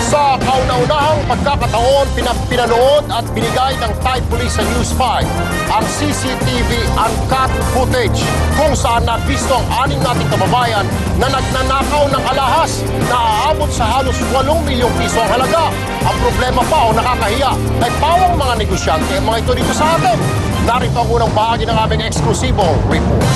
Sa kauna-unahang pagkakataon, pinanood at binigay ng Thai Police sa News 5 ang CCTV uncut footage kung saan nabisto ang 6 nating kababayan na nagnanakaw ng alahas na aabot sa halos 8 milyong piso ang halaga. Ang problema pa o nakakahiya ay pawang mga negosyante ang mga ito dito sa atin. Narito ang unang bahagi ng aming eksklusibong report.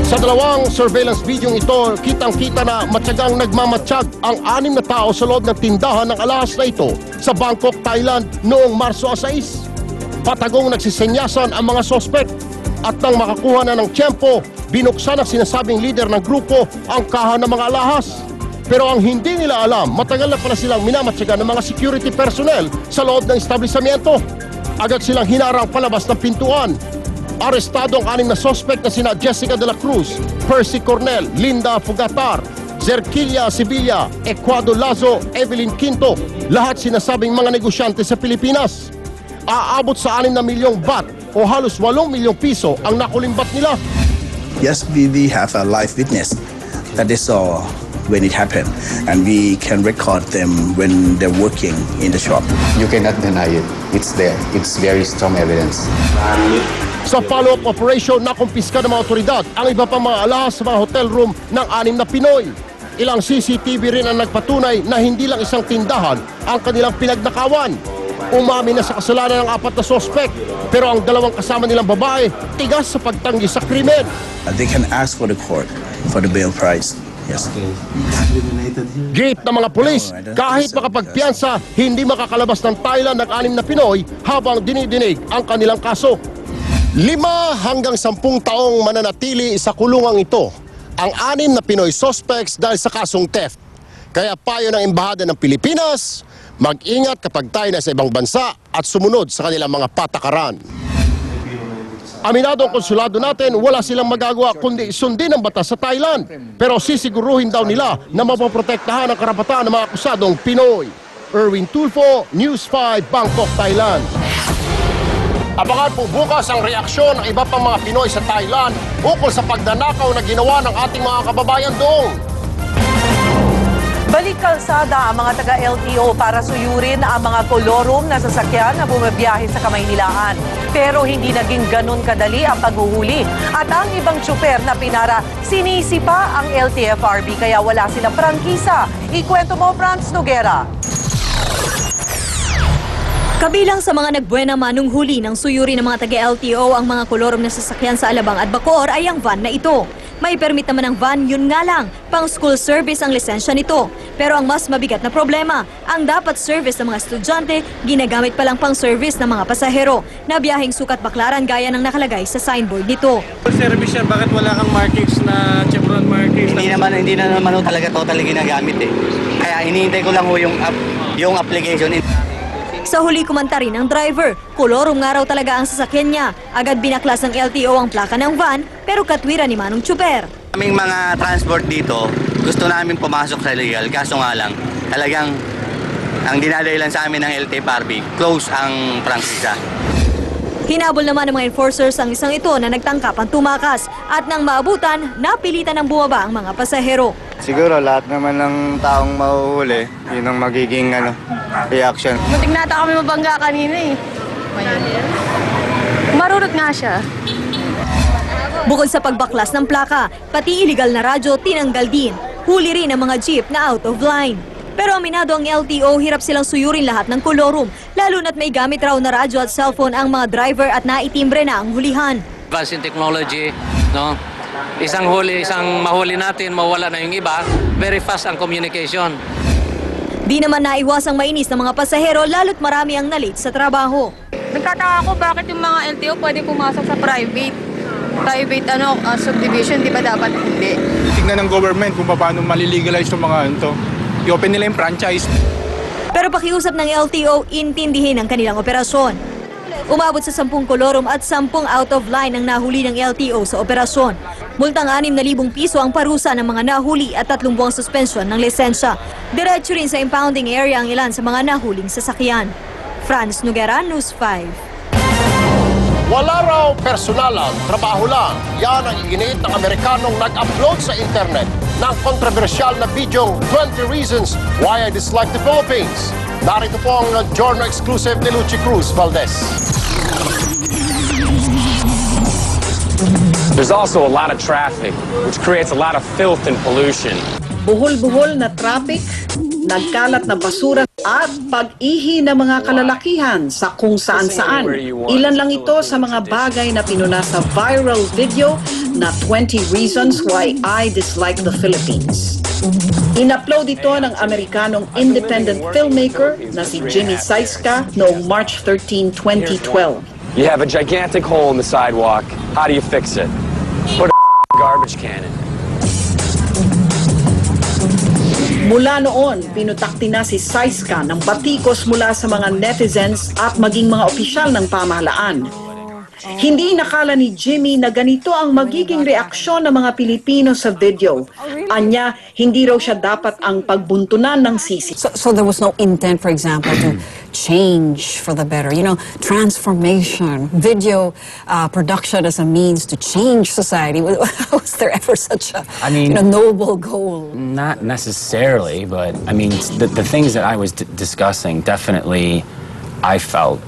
Sa dalawang surveillance video ito, kitang-kita na matyagang nagmamatsyag ang 6 na tao sa loob ng tindahan ng alahas na ito sa Bangkok, Thailand noong Marso 6. Patagong nagsisenyasan ang mga sospek at nang makakuha na ng tiyempo, binuksan ang sinasabing leader ng grupo ang kaha ng mga alahas. Pero ang hindi nila alam, matagal na pala silang minamatyagan ng mga security personnel sa loob ng establishmento. Agad silang hinarang palabas ng pintuan. Arestado ang 6 na sospek na sina Jessica de la Cruz, Percy Cornel, Linda Fugatar, Zerquilia Sevilla, Ecuado Lazo, Evelyn Quinto, lahat sinasabing mga negosyante sa Pilipinas. Aabot sa 6 na milyong baht o halos 8 milyong piso ang nakulimbat nila. Yes, we have a live witness. That is when it happened, and we can record them when they're working in the shop. You cannot deny it. It's there. It's very strong evidence. Sa follow-up operation, nakumpiska ng mga otoridad ang iba pang mga alahas sa mga hotel room ng 6 na Pinoy. Ilang CCTV rin ang nagpatunay na hindi lang isang tindahan ang kanilang pinagnakawan. Umamin na sa kasalanan ng 4 na sospek, pero ang 2 kasama nilang babae, tigas sa pagtanggi sa krimen. They can ask for the court for the bail price. Yes. Gate ng mga pulis, kahit makapagpiyansa, hindi makakalabas ng Thailand ng 6 na Pinoy habang dinidinig ang kanilang kaso. 5 hanggang 10 taong mananatili sa kulungang ito ang 6 na Pinoy suspects dahil sa kasong theft. Kaya payo ng Embahada ng Pilipinas, mag-ingat kapag tayo na sa ibang bansa at sumunod sa kanilang mga patakaran. Aminado ang konsulado natin, wala silang magagawa kundi sundin ang batas sa Thailand. Pero sisiguruhin daw nila na mapoprotektahan ang karapatan ng mga akusadong Pinoy. Erwin Tulfo, News 5, Bangkok, Thailand. Abangan po bukas ang reaksyon ng iba pang mga Pinoy sa Thailand ukol sa pagnanakaw na ginawa ng ating mga kababayan doon. Balik kalsada ang mga taga-LTO para suyurin ang mga kolorum na sasakyan na bumabiyahe sa Kamaynilaan. Pero hindi naging ganun kadali ang paghuhuli. At ang ibang tsuper na pinara, sinisi pa ang LTFRB kaya wala silang prangkisa. Ikwento mo, Franz Noguera. Kabilang sa mga nagbuena manong huli ng suyuri ng mga taga-LTO ang mga kolorum na sasakyan sa Alabang at Bacoor ay ang van na ito. May permit naman ang van, yun nga lang, pang school service ang lisensya nito. Pero ang mas mabigat na problema, ang dapat service ng mga estudyante, ginagamit palang pang service ng mga pasahero na biyaheng sukat baklaran gaya ng nakalagay sa signboard nito. Service yan, bakit wala kang markings na Chevron markings? Hindi na naman talaga totally ginagamit eh. Kaya hinihintay ko lang yung application. Sa huli kumanta rin ang driver, kolorum nga raw talaga ang sasakyan niya. Agad binaklas ng LTO ang plaka ng van, pero katwiran ni Manong Tsuper. Aming mga transport dito, gusto namin pumasok sa legal, kaso nga lang, talagang ang dinadahilan sa amin ng LTFRB, close ang prangkisa. Hinabol naman ng mga enforcers ang isang ito na nagtangkapang tumakas at nang maabutan, napilitan ng bumaba ang mga pasahero. Siguro lahat naman ng taong mahuhuli, yun ang magiging reaction. Muntik nata kami mabangga kanina eh. Marunot nga siya. Bukod sa pagbaklas ng plaka, pati illegal na radyo tinanggal din. Huli rin ang mga jeep na out of line. Pero aminado ang LTO, hirap silang suyurin lahat ng kolorum, lalo na't may gamit raw na radyo at cellphone ang mga driver at naitimbre na ang hulihan. Advanced in technology, no? Isang mahuli natin, mawala na yung iba, very fast ang communication. Di naman naiwasang mainis ng mga pasahero, lalo't marami ang na-late sa trabaho. Nagtataka ako bakit yung mga LTO pwede pumasok sa private subdivision, di ba dapat hindi? Tignan ng government kung paano malilegalize yung mga ito. I-open nila yung franchise. Pero pakiusap ng LTO, intindihin ang kanilang operasyon. Umabot sa 10 kolorum at 10 out of line ang nahuli ng LTO sa operasyon. Multang 6,000 piso ang parusa ng mga nahuli at 3 buwang suspensyon ng lisensya. Diretso rin sa impounding area ang ilan sa mga nahuling sasakyan. Franz Noguera, News 5. Wala raw personalan, trabaho lang. Yan ang iginit ng Amerikanong nag-upload sa internet ng kontrobersyal na bidyong 20 Reasons Why I Dislike the Philippines. Narito po ang Giorno exclusive ni Lucy Cruz Valdez. There's also a lot of traffic, which creates a lot of filth and pollution. Buhol-buhol na traffic, nagkalat na basura at pag-ihi ng mga kalalakihan sa kung saan-saan. Ilan lang ito sa mga bagay na pinuna sa viral video na 20 Reasons Why I Dislike the Philippines. In-upload ito ng Amerikanong independent filmmaker na si Jimmy Saiska noong March 13, 2012. You have a gigantic hole in the sidewalk. How do you fix it? Put a garbage can in it. Mula noon, pinutakti na si Saiska ng batikos mula sa mga netizens at maging mga opisyal ng pamahalaan. Hindi inakala ni Jimmy na ganito ang magiging reaksyon ng mga Pilipino sa video. Anya, hindi raw siya dapat ang pagbuntunan ng sisi. So there was no intent, for example, to change for the better, transformation, video production as a means to change society. Was there ever such a noble goal? Not necessarily, but the things that I was discussing, definitely I felt,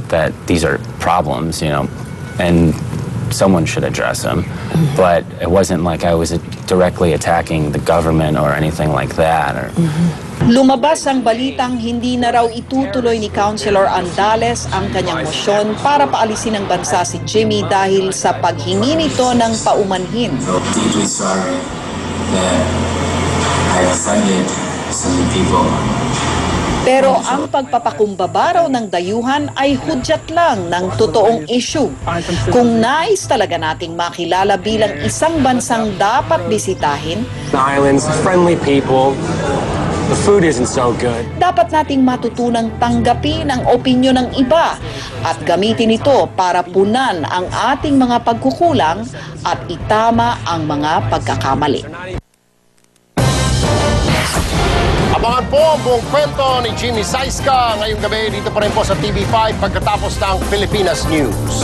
that these are problems, and someone should address them. But it wasn't like I was directly attacking the government or anything like that. Lumabas ang balitang hindi na raw itutuloy ni Councilor Andales ang kanyang motion para paalisin ng bansa si Jimmy dahil sa paghingi nito ng paumanhin. I'm deeply sorry that I offended some people. Pero ang pagpapakumbaba raw ng dayuhan ay hudyat lang ng totoong issue. Kung nais talaga nating makilala bilang isang bansang dapat bisitahin, The islands, friendly people. The food isn't so good. dapat nating matutunang tanggapin ang opinyon ng iba at gamitin ito para punan ang ating mga pagkukulang at itama ang mga pagkakamali. Abangan po ang buong kwento ni Jimmy Saiska ngayong gabi dito pa rin po sa TV5 pagkatapos ng Pilipinas News.